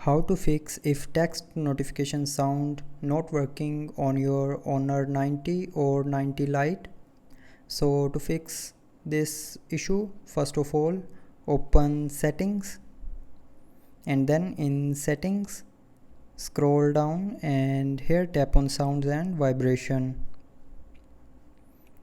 How to fix if text notification sound not working on your Honor 90 or 90 Lite. So to fix this issue, first of all open settings, and then in settings scroll down and here tap on sounds and vibration.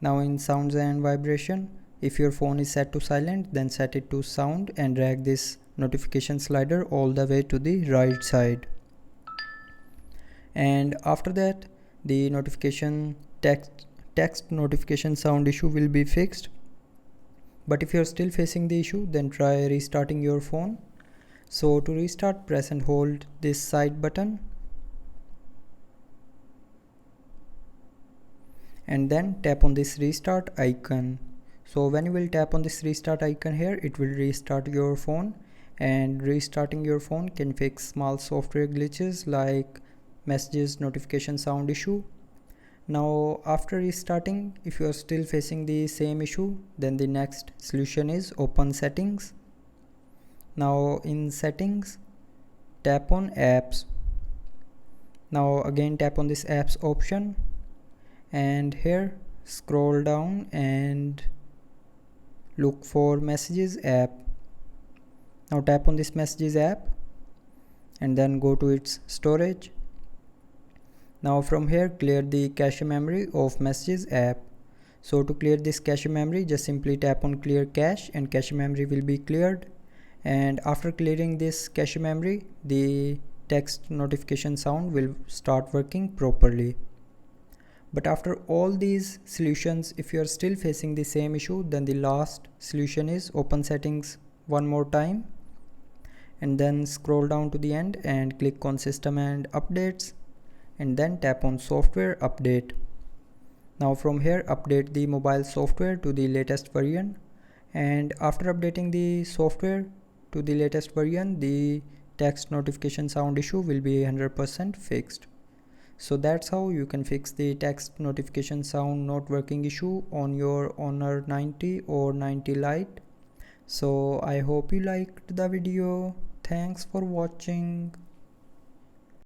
Now in sounds and vibration, if your phone is set to silent, then set it to sound and drag this notification slider all the way to the right side. And after that, the notification text notification sound issue will be fixed. But if you're still facing the issue, then try restarting your phone. So to restart, press and hold this side button and then tap on this restart icon. So when you will tap on this restart icon here, it will restart your phone, and restarting your phone can fix small software glitches like messages notification sound issue. Now after restarting, if you are still facing the same issue, then the next solution is open settings. Now in settings, tap on apps. Now again tap on this apps option, and here scroll down and look for messages app. Now tap on this messages app and then go to its storage. Now from here clear the cache memory of messages app. So to clear this cache memory, just simply tap on clear cache and cache memory will be cleared. And after clearing this cache memory, the text notification sound will start working properly. But after all these solutions, if you are still facing the same issue, then the last solution is open settings one more time and then scroll down to the end and click on system and updates, and then tap on software update. Now from here update the mobile software to the latest version, and after updating the software to the latest version, the text notification sound issue will be 100% fixed. So that's how you can fix the text notification sound not working issue on your Honor 90 or 90 Lite. So I hope you liked the video. Thanks for watching.